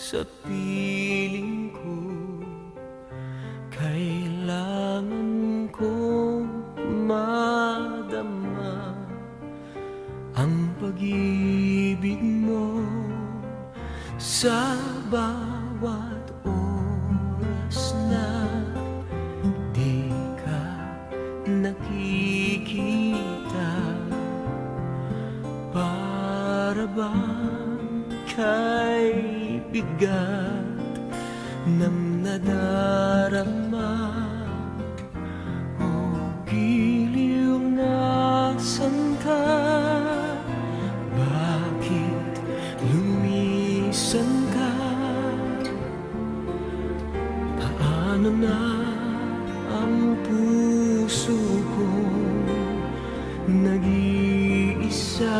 sa piling ko. Kailangan kong madama ang pag-ibig mo sa bawat oras na di ka nakikita. Para bang kay bigat ng nadarama o giliw nasan ka? Bakit lumisan ka? Paano na ang puso kong nag-iisa?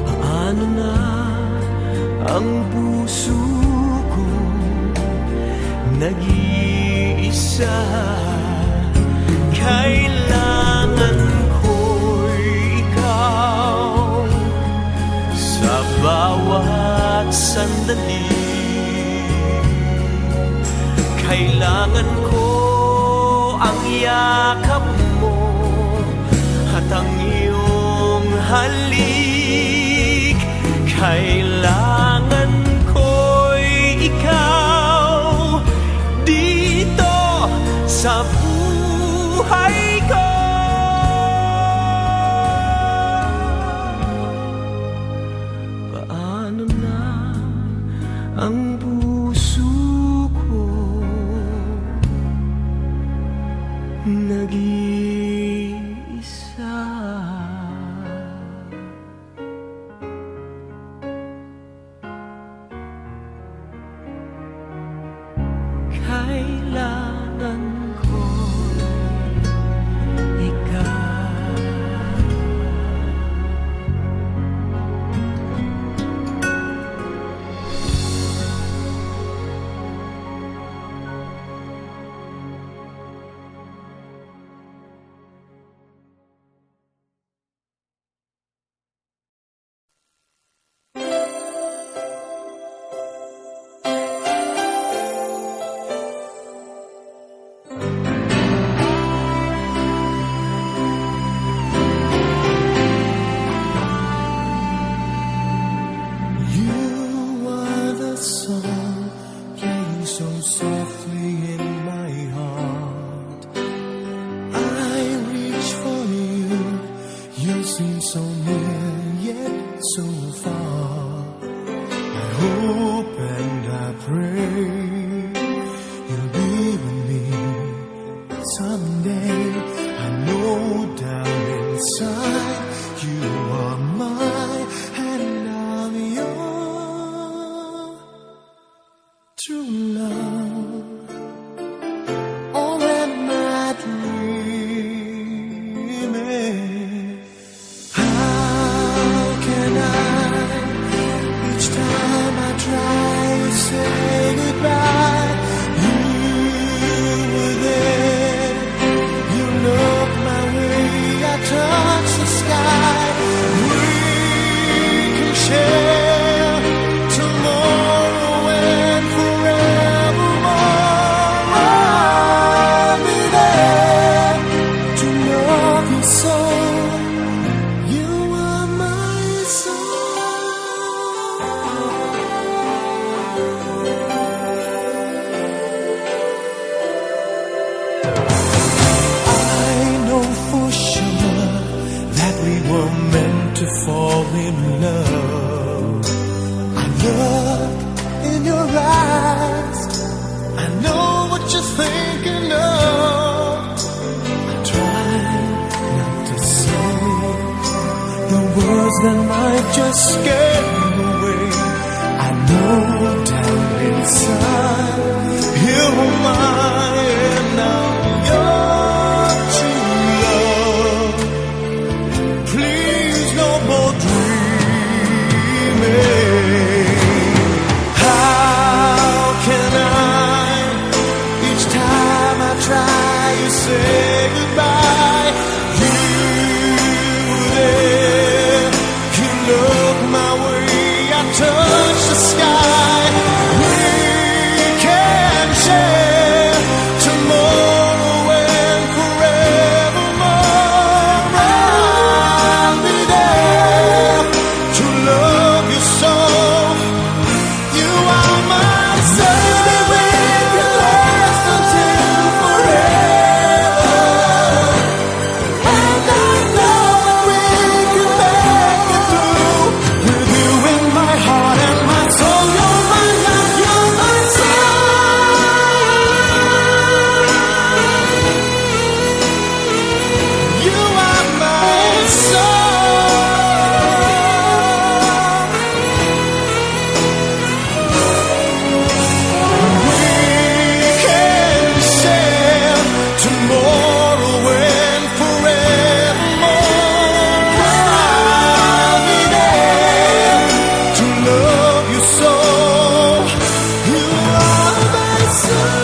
Paano na ang puso ko nag-iisa? Kailangan ko'y ikaw sa bawat sandali. Kailangan ko ang yakap mo at ang iyong halik. Kailangan ko'y ikaw dito sa buhay ko. Paano na ang puso ko nag-iisa? Kailangan ko ikaw. Seem so near yet so far. I hope and I pray you'll be with me someday. I know down inside you are mine and I'm your true love. All that my dreaming. Each time I try to say goodbye, that might just scare you away. I know down inside, here am I, and now you're true love. Please, no more dreaming. How can I, each time I try, you say goodbye. You there, you look my way, I touch the sky. We can share tomorrow and forevermore. I'll be there to love you so. You are my sun, we can last until forever. And I know that we can make it through. With you in my heart and my soul, you're my life, you're my sun. You are my sun. We can share tomorrow and forevermore. I'll be there to love you so. You are my sun.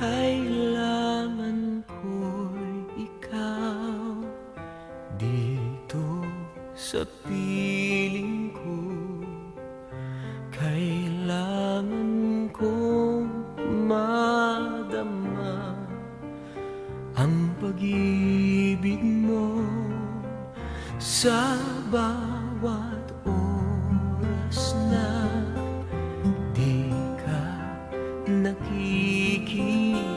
Kailangan ko'y ikaw dito sa piling ko. Kailangan kong madama ang pag-ibig mo sa bawat oras na di ka nakikita.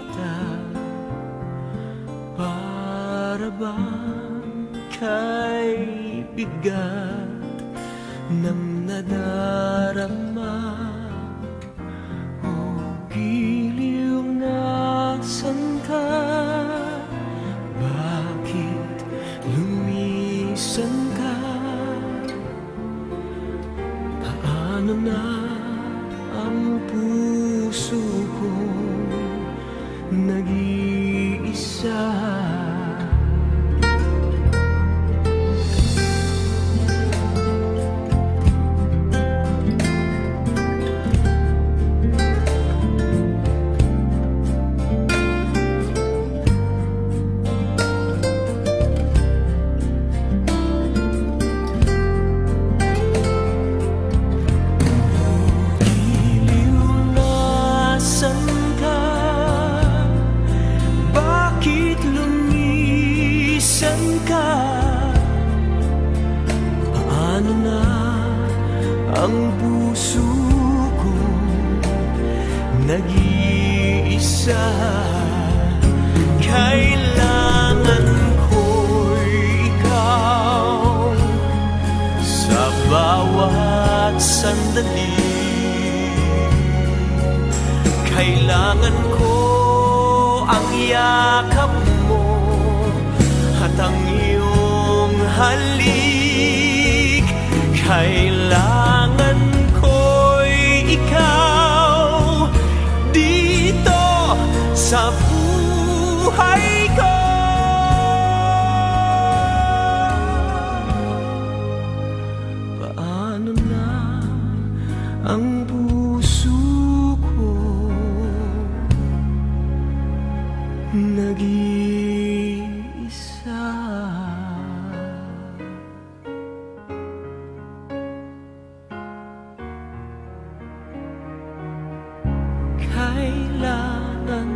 Para bang kay bigat ng nadarama o giliw nasan ka? Bakit lumisan ka? Paano na ang puso kong nag-iisa? Paano na ang puso ko nag-iisa? Kailangan ko'y ikaw sa bawat sandali. Kailangan ko ang yakap mo at ang iyong halik. Kailangan ko'y ikaw dito sa buhay ko. Paano na nag-iisa. Kailangan